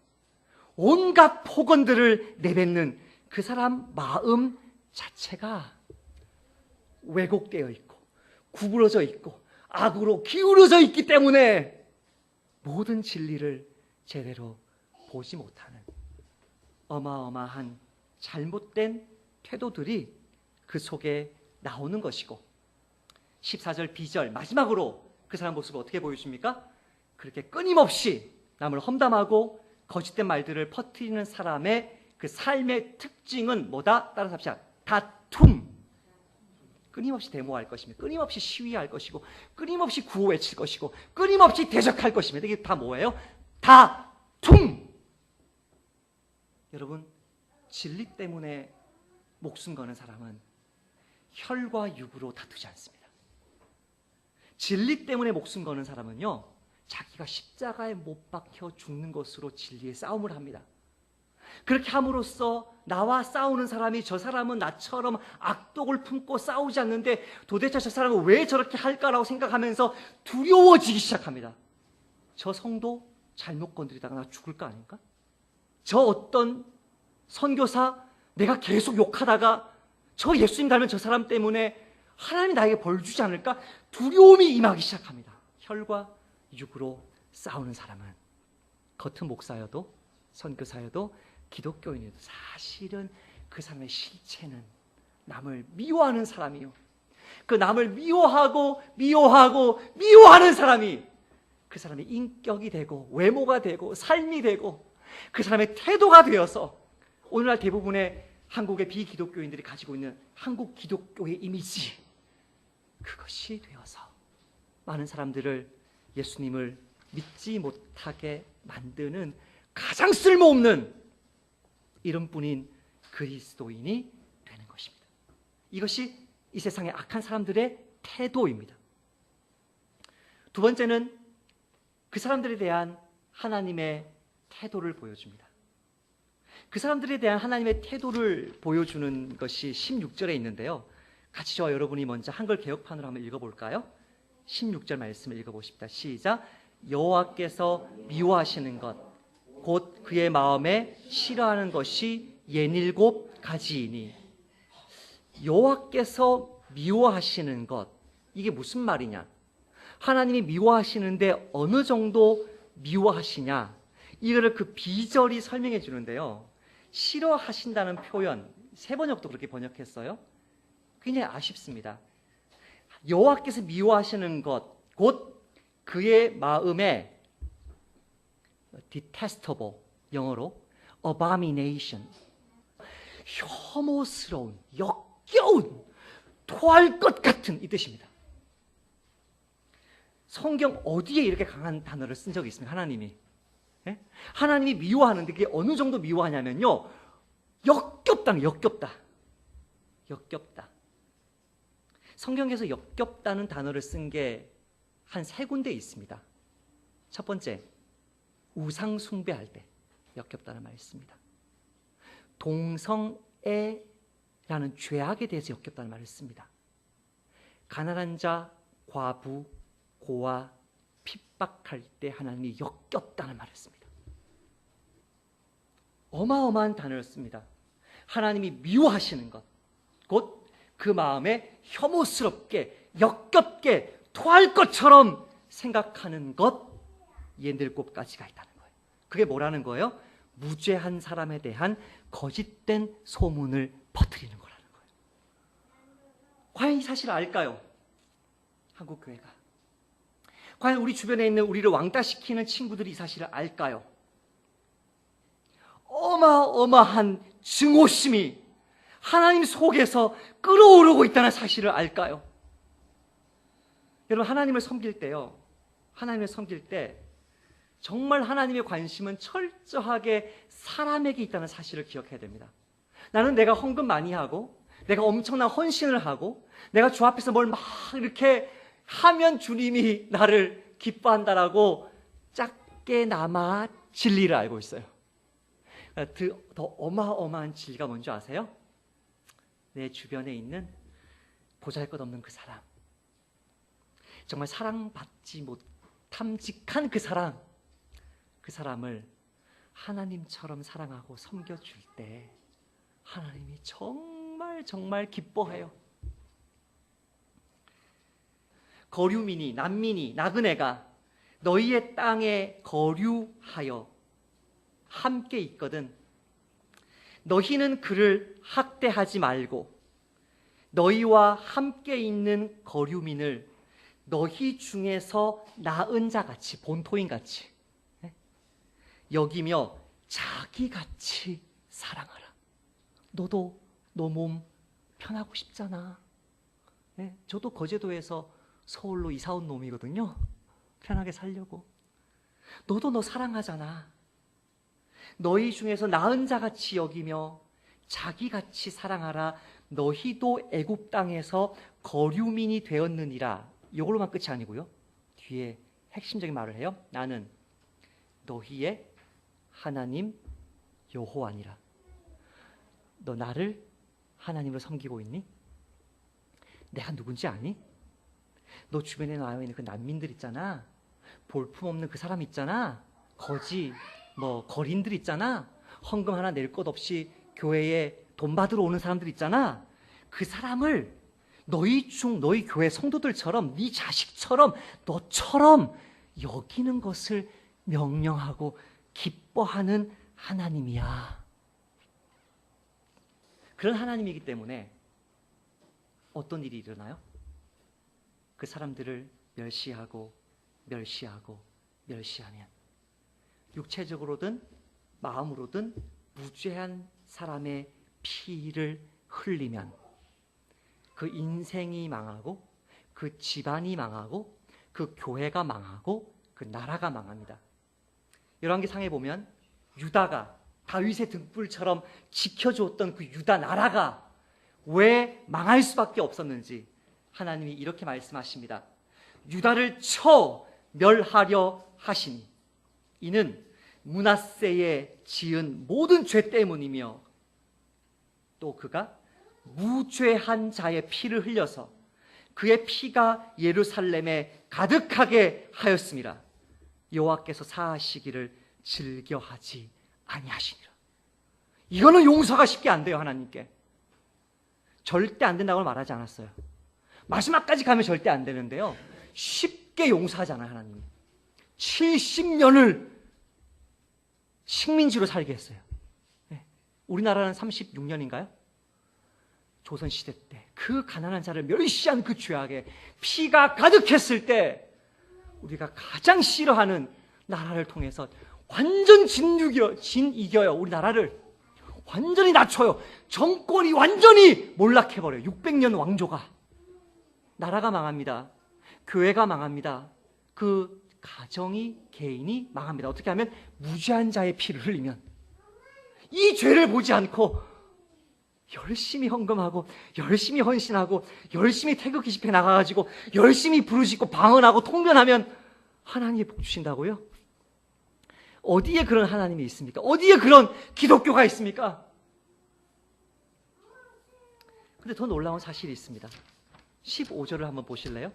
온갖 폭언들을 내뱉는 그 사람 마음 자체가 왜곡되어 있고 구부러져 있고 악으로 기울어져 있기 때문에 모든 진리를 제대로 보지 못하는 어마어마한 잘못된 태도들이 그 속에 나오는 것이고, 14절 B절 마지막으로 그 사람 모습을 어떻게 보여줍니까? 그렇게 끊임없이 남을 험담하고 거짓된 말들을 퍼뜨리는 사람의 그 삶의 특징은 뭐다? 따라서 합시다. 다툼. 끊임없이 데모할 것이며, 끊임없이 시위할 것이고, 끊임없이 구호 외칠 것이고, 끊임없이 대적할 것이며, 이게 다 뭐예요? 다툼. 여러분, 진리 때문에 목숨 거는 사람은 혈과 육으로 다투지 않습니다. 진리 때문에 목숨 거는 사람은요, 자기가 십자가에 못 박혀 죽는 것으로 진리의 싸움을 합니다. 그렇게 함으로써 나와 싸우는 사람이, 저 사람은 나처럼 악독을 품고 싸우지 않는데 도대체 저 사람은 왜 저렇게 할까라고 생각하면서 두려워지기 시작합니다. 저 성도 잘못 건드리다가 나 죽을 거 아닌가? 저 어떤 선교사 내가 계속 욕하다가 저 예수님 닮은 저 사람 때문에 하나님이 나에게 벌 주지 않을까? 두려움이 임하기 시작합니다. 혈과 육으로 싸우는 사람은 겉은 목사여도 선교사여도 기독교인이어도 사실은 그 사람의 실체는 남을 미워하는 사람이요. 그 남을 미워하는 사람이 그 사람의 인격이 되고 외모가 되고 삶이 되고 그 사람의 태도가 되어서 오늘날 대부분의 한국의 비기독교인들이 가지고 있는 한국 기독교의 이미지, 그것이 되어서 많은 사람들을 예수님을 믿지 못하게 만드는 가장 쓸모없는 이름뿐인 그리스도인이 되는 것입니다. 이것이 이 세상의 악한 사람들의 태도입니다. 두 번째는 그 사람들에 대한 하나님의 태도를 보여줍니다. 그 사람들에 대한 하나님의 태도를 보여주는 것이 16절에 있는데요. 같이 저와 여러분이 먼저 한글 개역판으로 한번 읽어볼까요? 16절 말씀을 읽어보십니다. 시작. 여호와께서 미워하시는 것 곧 그의 마음에 싫어하는 것이 67가지이니. 여호와께서 미워하시는 것, 이게 무슨 말이냐? 하나님이 미워하시는데 어느 정도 미워하시냐? 이거를 그 비절이 설명해 주는데요. 싫어하신다는 표현, 세번역도 그렇게 번역했어요. 굉장히 아쉽습니다. 여호와께서 미워하시는 것, 곧 그의 마음에 detestable, 영어로 abomination, 혐오스러운, 역겨운, 토할 것 같은 이 뜻입니다. 성경 어디에 이렇게 강한 단어를 쓴 적이 있습니까? 하나님이. 예? 하나님이 미워하는데 그게 어느 정도 미워하냐면요, 역겹다는, 역겹다. 역겹다. 성경에서 역겹다는 단어를 쓴 게 한 3군데 있습니다. 첫 번째, 우상 숭배할 때 역겹다는 말이 있습니다. 동성애라는 죄악에 대해서 역겹다는 말을 씁니다. 가난한 자, 과부, 고아, 핍박할 때 하나님이 역겹다는 말을 씁니다. 어마어마한 단어를 씁니다. 하나님이 미워하시는 것, 곧 그 마음에 혐오스럽게, 역겹게, 토할 것처럼 생각하는 것, 이 7가지가 있다는 거예요. 그게 뭐라는 거예요? 무죄한 사람에 대한 거짓된 소문을 퍼뜨리는 거라는 거예요. 과연 이 사실을 알까요? 한국교회가. 과연 우리 주변에 있는 우리를 왕따시키는 친구들이 이 사실을 알까요? 어마어마한 증오심이 하나님 속에서 끓어오르고 있다는 사실을 알까요? 여러분, 하나님을 섬길 때요, 하나님을 섬길 때 정말 하나님의 관심은 철저하게 사람에게 있다는 사실을 기억해야 됩니다. 나는 내가 헌금 많이 하고, 내가 엄청난 헌신을 하고, 내가 주 앞에서 뭘 막 이렇게 하면 주님이 나를 기뻐한다라고 작게나마 진리를 알고 있어요. 더 어마어마한 진리가 뭔지 아세요? 내 주변에 있는 보잘것없는 그 사람, 정말 사랑받지 못함직한 그 사람, 그 사람을 하나님처럼 사랑하고 섬겨줄 때 하나님이 정말 정말 기뻐해요. 거류민이, 난민이, 나그네가 너희의 땅에 거류하여 함께 있거든 너희는 그를 학대하지 말고 너희와 함께 있는 거류민을 너희 중에서 나은 자같이, 본토인같이 여기며 자기같이 사랑하라. 너도 너 몸 편하고 싶잖아. 저도 거제도에서 서울로 이사 온 놈이거든요. 편하게 살려고. 너도 너 사랑하잖아. 너희 중에서 나은 자같이 여기며 자기같이 사랑하라. 너희도 애굽 땅에서 거류민이 되었느니라. 이걸로만 끝이 아니고요, 뒤에 핵심적인 말을 해요. 나는 너희의 하나님 여호와니라. 너 나를 하나님으로 섬기고 있니? 내가 누군지 아니? 너 주변에 나와 있는 그 난민들 있잖아, 볼품없는 그 사람 있잖아, 거린들 있잖아, 헌금 하나 낼 것 없이 교회에 돈 받으러 오는 사람들 있잖아, 그 사람을 너희 교회 성도들처럼, 네 자식처럼, 너처럼 여기는 것을 명령하고 기뻐하는 하나님이야. 그런 하나님이기 때문에 어떤 일이 일어나요? 그 사람들을 멸시하면 육체적으로든 마음으로든 무죄한 사람의 피를 흘리면 그 인생이 망하고, 그 집안이 망하고, 그 교회가 망하고, 그 나라가 망합니다. 열왕기상에 보면 유다가 다윗의 등불처럼 지켜주었던 그 유다 나라가 왜 망할 수밖에 없었는지 하나님이 이렇게 말씀하십니다. 유다를 쳐 멸하려 하시니 이는 므낫세에 지은 모든 죄 때문이며 또 그가 무죄한 자의 피를 흘려서 그의 피가 예루살렘에 가득하게 하였습니다. 여호와께서 사하시기를 즐겨하지 아니하시니라. 이거는 용서가 쉽게 안 돼요. 하나님께 절대 안 된다고 말하지 않았어요. 마지막까지 가면 절대 안 되는데요, 쉽게 용서하잖아요. 하나님이 70년을 식민지로 살게 했어요. 우리나라는 36년인가요? 조선시대 때 그 가난한 자를 멸시한 그 죄악에 피가 가득했을 때 우리가 가장 싫어하는 나라를 통해서 완전 진이겨요. 우리나라를 완전히 낮춰요. 정권이 완전히 몰락해버려요. 600년 왕조가. 나라가 망합니다. 교회가 망합니다. 그 가정이, 개인이 망합니다. 어떻게 하면? 무죄한 자의 피를 흘리면. 이 죄를 보지 않고 열심히 헌금하고 열심히 헌신하고 열심히 태극기 집회 나가가지고 열심히 부르짖고 방언하고 통변하면 하나님이 복 주신다고요? 어디에 그런 하나님이 있습니까? 어디에 그런 기독교가 있습니까? 근데 더 놀라운 사실이 있습니다. 15절을 한번 보실래요?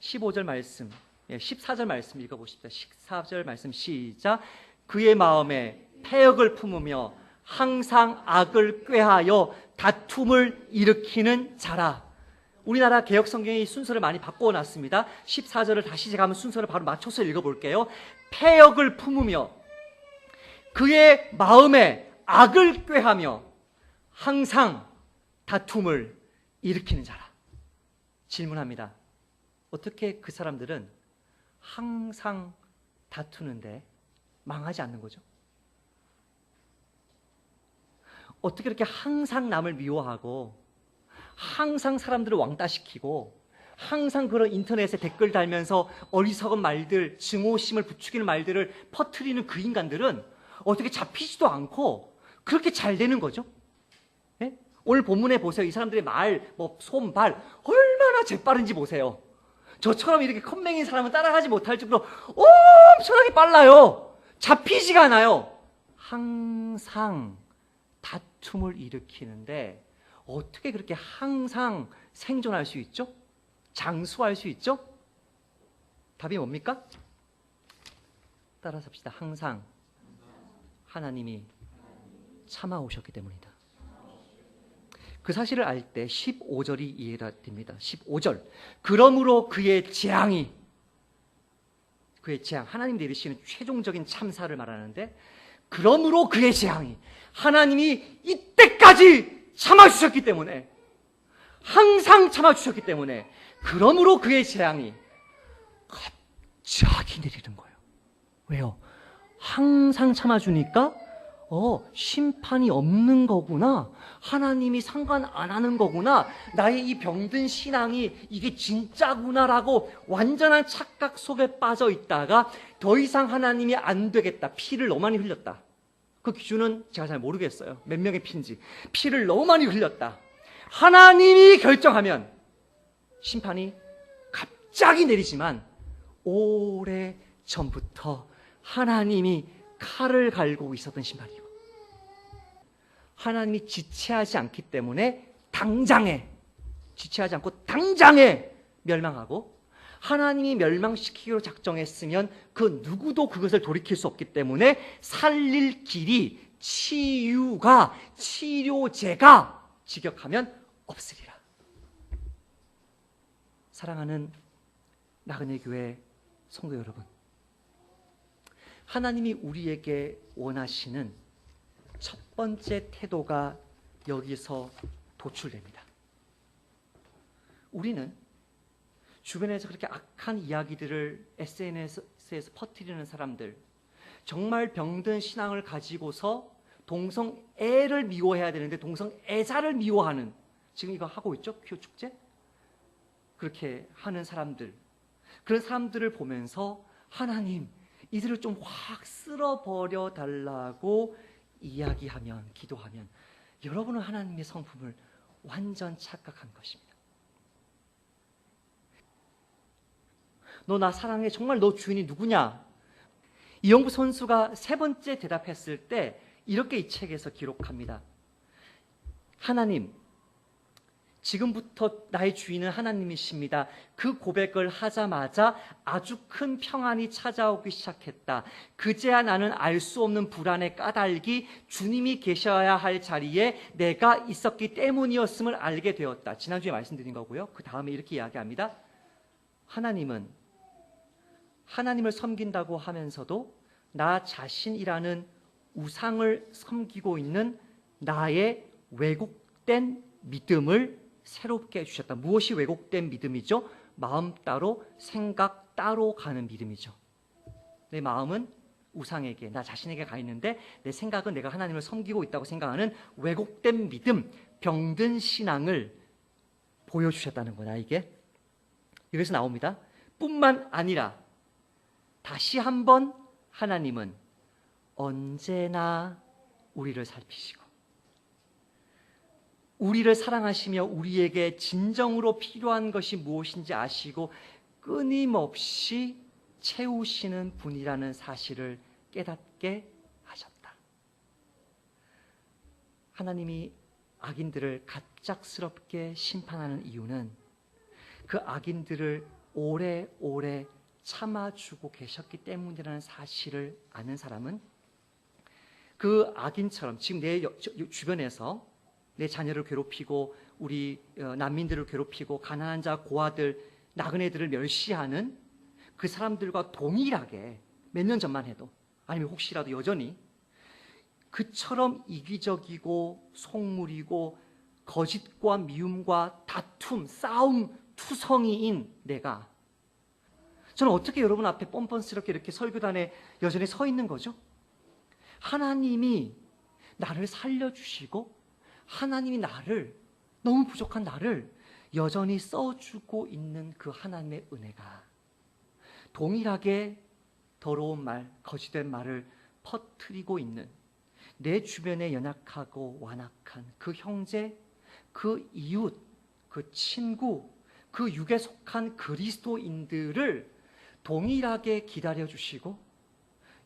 15절 말씀, 14절 말씀 읽어보십시오. 14절 말씀 시작. 그의 마음에 패역을 품으며 항상 악을 꾀하여 다툼을 일으키는 자라. 우리나라 개혁성경이 순서를 많이 바꿔놨습니다. 14절을 다시 제가 한번 순서를 바로 맞춰서 읽어볼게요. 패역을 품으며 그의 마음에 악을 꾀하며 항상 다툼을 일으키는 자라. 질문합니다. 어떻게 그 사람들은 항상 다투는데 망하지 않는 거죠? 어떻게 이렇게 항상 남을 미워하고 항상 사람들을 왕따시키고 항상 그런 인터넷에 댓글 달면서 어리석은 말들, 증오심을 부추기는 말들을 퍼뜨리는 그 인간들은 어떻게 잡히지도 않고 그렇게 잘 되는 거죠? 예? 오늘 본문에 보세요. 이 사람들의 말, 손, 발 얼마나 재빠른지 보세요. 저처럼 이렇게 컴맹인 사람은 따라가지 못할 정도로 엄청나게 빨라요. 잡히지가 않아요. 항상 다툼을 일으키는데 어떻게 그렇게 항상 생존할 수 있죠? 장수할 수 있죠? 답이 뭡니까? 따라서 합시다. 항상 하나님이 참아오셨기 때문이다. 그 사실을 알 때 15절이 이해가 됩니다. 15절. 그러므로 그의 재앙, 하나님 내리시는 최종적인 참사를 말하는데, 그러므로 그의 재앙이, 하나님이 이때까지 참아주셨기 때문에, 항상 참아주셨기 때문에, 그러므로 그의 재앙이 갑자기 내리는 거예요. 왜요? 항상 참아주니까 심판이 없는 거구나. 하나님이 상관 안 하는 거구나. 나의 이 병든 신앙이 이게 진짜구나라고 완전한 착각 속에 빠져 있다가 더 이상 하나님이 안 되겠다. 피를 너무 많이 흘렸다. 그 기준은 제가 잘 모르겠어요. 몇 명의 피인지. 피를 너무 많이 흘렸다. 하나님이 결정하면 심판이 갑자기 내리지만 오래 전부터 하나님이 칼을 갈고 있었던 심판이고, 하나님이 지체하지 않기 때문에 지체하지 않고 당장에 멸망하고, 하나님이 멸망시키기로 작정했으면 그 누구도 그것을 돌이킬 수 없기 때문에 살릴 길이 치료제가 직역하면 없으리라. 사랑하는 나그네 교회 성도 여러분, 하나님이 우리에게 원하시는 첫 번째 태도가 여기서 도출됩니다. 우리는 주변에서 그렇게 악한 이야기들을 SNS에서 퍼뜨리는 사람들, 정말 병든 신앙을 가지고서 동성애를 미워해야 되는데 동성애자를 미워하는, 지금 이거 하고 있죠? 큐 축제? 그렇게 하는 사람들, 그런 사람들을 보면서 하나님, 이들을 좀 확 쓸어버려 달라고 이야기하면, 기도하면 여러분은 하나님의 성품을 완전 착각한 것입니다. 너 나 사랑해? 정말 너 주인이 누구냐? 이영부 선수가 세 번째 대답했을 때 이렇게 이 책에서 기록합니다. 하나님, 지금부터 나의 주인은 하나님이십니다. 그 고백을 하자마자 아주 큰 평안이 찾아오기 시작했다. 그제야 나는 알 수 없는 불안의 까닭이 주님이 계셔야 할 자리에 내가 있었기 때문이었음을 알게 되었다. 지난주에 말씀드린 거고요. 그 다음에 이렇게 이야기합니다. 하나님은 하나님을 섬긴다고 하면서도 나 자신이라는 우상을 섬기고 있는 나의 왜곡된 믿음을 새롭게 해주셨다. 무엇이 왜곡된 믿음이죠? 마음 따로, 생각 따로 가는 믿음이죠. 내 마음은 우상에게, 나 자신에게 가 있는데 내 생각은 내가 하나님을 섬기고 있다고 생각하는 왜곡된 믿음, 병든 신앙을 보여주셨다는 거야, 이게. 여기서 나옵니다. 뿐만 아니라 다시 한번 하나님은 언제나 우리를 살피시고 우리를 사랑하시며 우리에게 진정으로 필요한 것이 무엇인지 아시고 끊임없이 채우시는 분이라는 사실을 깨닫게 하셨다. 하나님이 악인들을 갑작스럽게 심판하는 이유는 그 악인들을 오래오래 참아주고 계셨기 때문이라는 사실을 아는 사람은 그 악인처럼 지금 내 주변에서 내 자녀를 괴롭히고 우리 난민들을 괴롭히고 가난한 자, 고아들, 나그네들을 멸시하는 그 사람들과 동일하게 몇 년 전만 해도 아니면 혹시라도 여전히 그처럼 이기적이고 속물이고 거짓과 미움과 다툼, 싸움 투성이인 내가 저는 어떻게 여러분 앞에 뻔뻔스럽게 이렇게 설교단에 여전히 서 있는 거죠? 하나님이 나를 살려주시고 하나님이 나를, 너무 부족한 나를 여전히 써주고 있는 그 하나님의 은혜가 동일하게 더러운 말, 거짓된 말을 퍼뜨리고 있는 내 주변에 연약하고 완악한 그 형제, 그 이웃, 그 친구, 그 육에 속한 그리스도인들을 동일하게 기다려주시고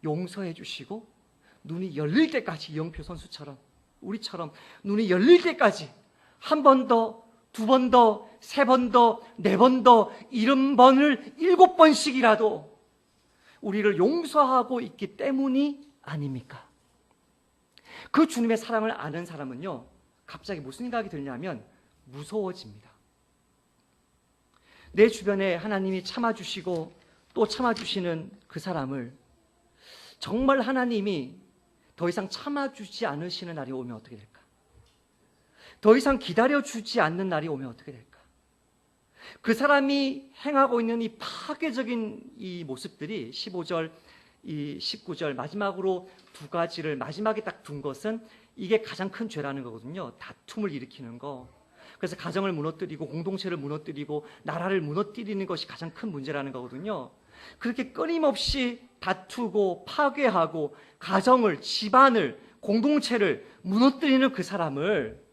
용서해주시고 눈이 열릴 때까지, 이영표 선수처럼 우리처럼 눈이 열릴 때까지 한 번 더, 두 번 더, 세 번 더, 네 번 더, 70번을 7번씩이라도 우리를 용서하고 있기 때문이 아닙니까? 그 주님의 사랑을 아는 사람은요, 갑자기 무슨 생각이 들냐면 무서워집니다. 내 주변에 하나님이 참아주시고 또 참아주시는 그 사람을 정말 하나님이 더 이상 참아주지 않으시는 날이 오면 어떻게 될까? 더 이상 기다려주지 않는 날이 오면 어떻게 될까? 그 사람이 행하고 있는 이 파괴적인 이 모습들이 15절, 이 19절 마지막으로 두 가지를 마지막에 딱 둔 것은 이게 가장 큰 죄라는 거거든요. 다툼을 일으키는 거. 그래서 가정을 무너뜨리고 공동체를 무너뜨리고 나라를 무너뜨리는 것이 가장 큰 문제라는 거거든요. 그렇게 끊임없이 다투고 파괴하고 가정을, 집안을, 공동체를 무너뜨리는 그 사람을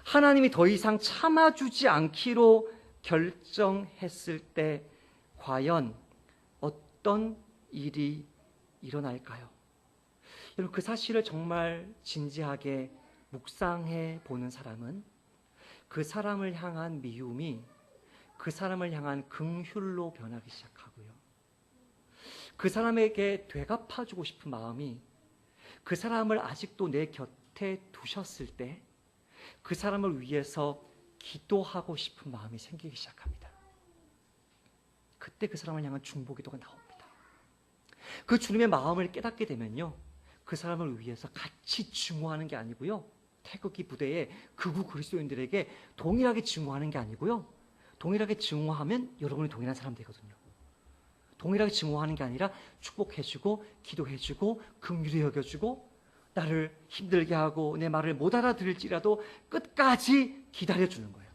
하나님이 더 이상 참아주지 않기로 결정했을 때 과연 어떤 일이 일어날까요? 여러분, 그 사실을 정말 진지하게 묵상해 보는 사람은 그 사람을 향한 미움이 그 사람을 향한 긍휼로 변하기 시작하고요. 그 사람에게 되갚아주고 싶은 마음이 그 사람을 아직도 내 곁에 두셨을 때 그 사람을 위해서 기도하고 싶은 마음이 생기기 시작합니다. 그때 그 사람을 향한 중보기도가 나옵니다. 그 주님의 마음을 깨닫게 되면요, 그 사람을 위해서 같이 증오하는 게 아니고요, 태극기 부대에 극우 그리스도인들에게 동일하게 증오하는 게 아니고요, 동일하게 증오하면 여러분이 동일한 사람 되거든요. 동일하게 증오하는 게 아니라 축복해주고 기도해주고 긍휼히 여겨주고 나를 힘들게 하고 내 말을 못 알아들을지라도 끝까지 기다려주는 거예요.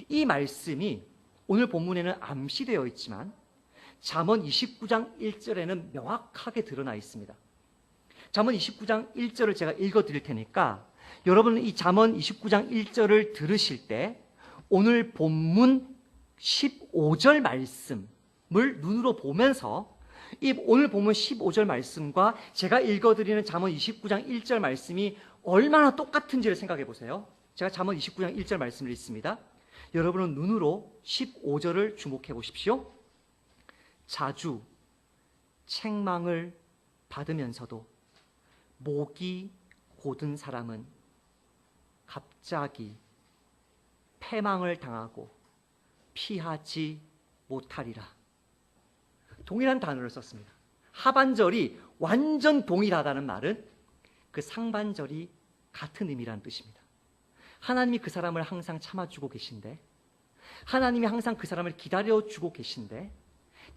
이 말씀이 오늘 본문에는 암시되어 있지만 잠언 29장 1절에는 명확하게 드러나 있습니다. 잠언 29장 1절을 제가 읽어드릴 테니까 여러분은 이 잠언 29장 1절을 들으실 때 오늘 본문 15절 말씀을 눈으로 보면서 이 오늘 본문 15절 말씀과 제가 읽어드리는 잠언 29장 1절 말씀이 얼마나 똑같은지를 생각해 보세요. 제가 잠언 29장 1절 말씀을 읽습니다. 여러분은 눈으로 15절을 주목해 보십시오. 자주 책망을 받으면서도 목이 곧은 사람은 갑자기 패망을 당하고 피하지 못하리라. 동일한 단어를 썼습니다. 하반절이 완전 동일하다는 말은 그 상반절이 같은 의미라는 뜻입니다. 하나님이 그 사람을 항상 참아주고 계신데, 하나님이 항상 그 사람을 기다려주고 계신데,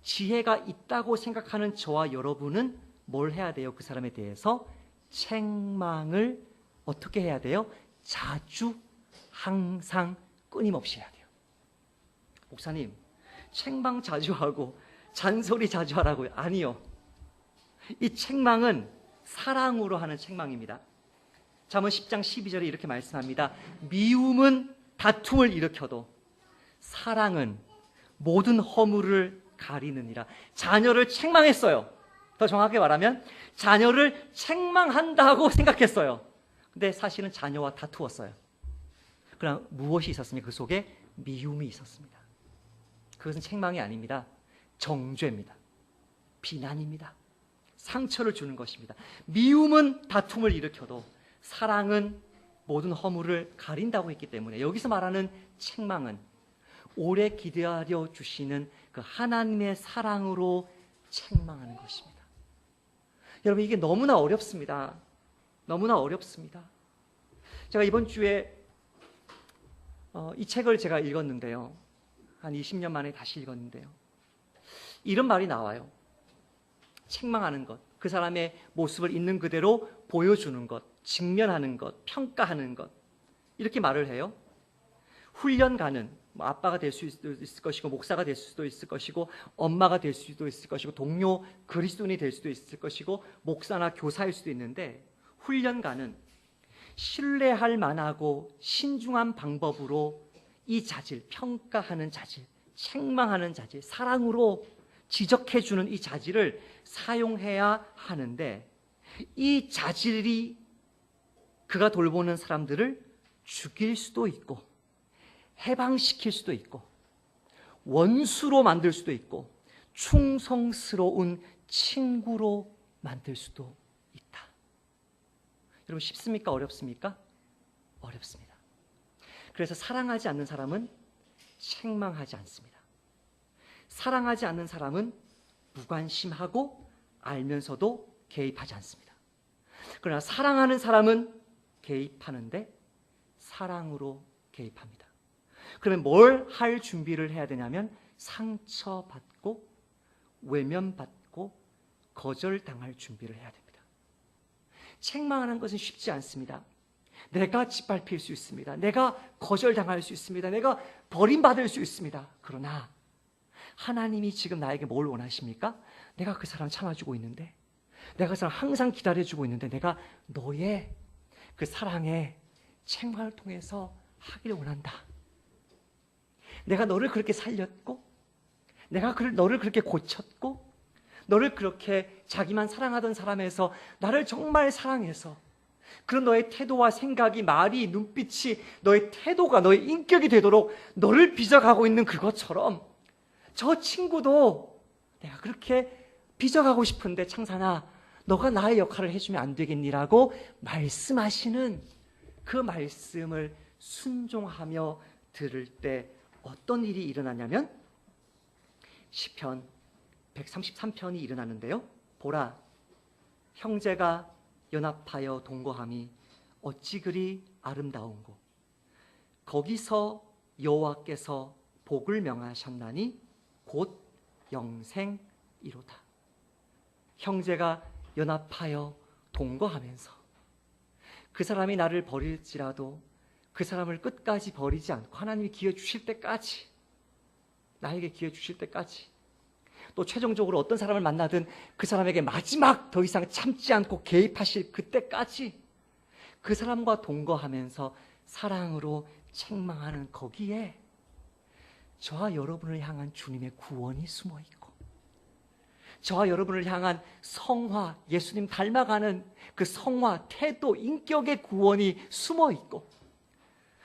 지혜가 있다고 생각하는 저와 여러분은 뭘 해야 돼요? 그 사람에 대해서 책망을 어떻게 해야 돼요? 자주, 항상, 끊임없이 해야 돼요. 목사님, 책망 자주 하고 잔소리 자주 하라고요? 아니요. 이 책망은 사랑으로 하는 책망입니다. 잠언 10장 12절에 이렇게 말씀합니다. 미움은 다툼을 일으켜도 사랑은 모든 허물을 가리느니라. 자녀를 책망했어요. 더 정확하게 말하면 자녀를 책망한다고 생각했어요. 근데 사실은 자녀와 다투었어요. 그러나 무엇이 있었습니까? 그 속에 미움이 있었습니다. 그것은 책망이 아닙니다. 정죄입니다. 비난입니다. 상처를 주는 것입니다. 미움은 다툼을 일으켜도 사랑은 모든 허물을 가린다고 했기 때문에 여기서 말하는 책망은 오래 기다려 주시는 그 하나님의 사랑으로 책망하는 것입니다. 여러분, 이게 너무나 어렵습니다. 너무나 어렵습니다. 제가 이번 주에 이 책을 제가 읽었는데요. 한 20년 만에 다시 읽었는데요. 이런 말이 나와요. 책망하는 것, 그 사람의 모습을 있는 그대로 보여주는 것, 직면하는 것, 평가하는 것, 이렇게 말을 해요. 훈련가는 아빠가 될 수도 있을 것이고, 목사가 될 수도 있을 것이고, 엄마가 될 수도 있을 것이고, 동료 그리스도인이 될 수도 있을 것이고, 목사나 교사일 수도 있는데, 훈련가는 신뢰할 만하고 신중한 방법으로 이 자질, 평가하는 자질, 책망하는 자질, 사랑으로 지적해주는 이 자질을 사용해야 하는데, 이 자질이 그가 돌보는 사람들을 죽일 수도 있고 해방시킬 수도 있고 원수로 만들 수도 있고 충성스러운 친구로 만들 수도 있다. 여러분, 쉽습니까? 어렵습니까? 어렵습니다. 그래서 사랑하지 않는 사람은 책망하지 않습니다. 사랑하지 않는 사람은 무관심하고 알면서도 개입하지 않습니다. 그러나 사랑하는 사람은 개입하는데 사랑으로 개입합니다. 그러면 뭘 할 준비를 해야 되냐면 상처받고 외면받고 거절당할 준비를 해야 됩니다. 책망하는 것은 쉽지 않습니다. 내가 짓밟힐 수 있습니다. 내가 거절당할 수 있습니다. 내가 버림받을 수 있습니다. 그러나 하나님이 지금 나에게 뭘 원하십니까? 내가 그 사람 참아주고 있는데, 내가 그 사람 항상 기다려주고 있는데, 내가 너의 그 사랑의 책망을 통해서 하기를 원한다. 내가 너를 그렇게 살렸고, 내가 너를 그렇게 고쳤고, 너를 그렇게 자기만 사랑하던 사람에서 나를 정말 사랑해서 그런 너의 태도와 생각이, 말이, 눈빛이 너의 태도가, 너의 인격이 되도록 너를 빚어가고 있는 그것처럼 저 친구도 내가 그렇게 빚어가고 싶은데 창산아, 너가 나의 역할을 해주면 안 되겠니라고 말씀하시는 그 말씀을 순종하며 들을 때 어떤 일이 일어나냐면 시편 133편이 일어나는데요. 보라, 형제가 연합하여 동거함이 어찌 그리 아름다운고, 거기서 여호와께서 복을 명하셨나니 곧 영생이로다. 형제가 연합하여 동거하면서 그 사람이 나를 버릴지라도 그 사람을 끝까지 버리지 않고 하나님이 기회 주실 때까지, 나에게 기회 주실 때까지, 또 최종적으로 어떤 사람을 만나든 그 사람에게 마지막 더 이상 참지 않고 개입하실 그때까지 그 사람과 동거하면서 사랑으로 책망하는 거기에 저와 여러분을 향한 주님의 구원이 숨어 있고, 저와 여러분을 향한 성화, 예수님 닮아가는 그 성화, 태도, 인격의 구원이 숨어 있고,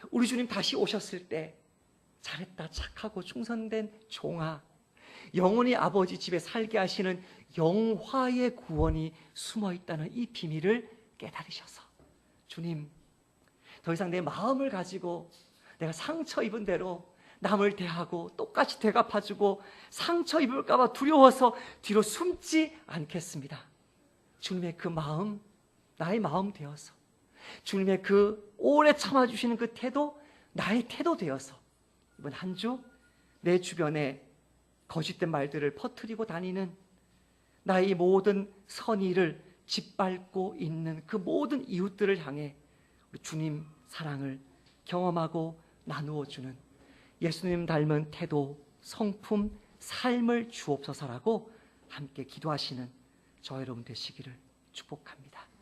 우리 주님 다시 오셨을 때 잘했다, 착하고 충성된 종아, 영원히 아버지 집에 살게 하시는 영화의 구원이 숨어 있다는 이 비밀을 깨달으셔서, 주님, 더 이상 내 마음을 가지고 내가 상처 입은 대로 남을 대하고 똑같이 되갚아주고 상처 입을까 봐 두려워서 뒤로 숨지 않겠습니다. 주님의 그 마음, 나의 마음 되어서, 주님의 그 오래 참아주시는 그 태도, 나의 태도 되어서 이번 한 주 내 주변에 거짓된 말들을 퍼뜨리고 다니는 나의 모든 선의를 짓밟고 있는 그 모든 이웃들을 향해 우리 주님 사랑을 경험하고 나누어 주는 예수님 닮은 태도, 성품, 삶을 주옵소서라고 함께 기도하시는 저 여러분 되시기를 축복합니다.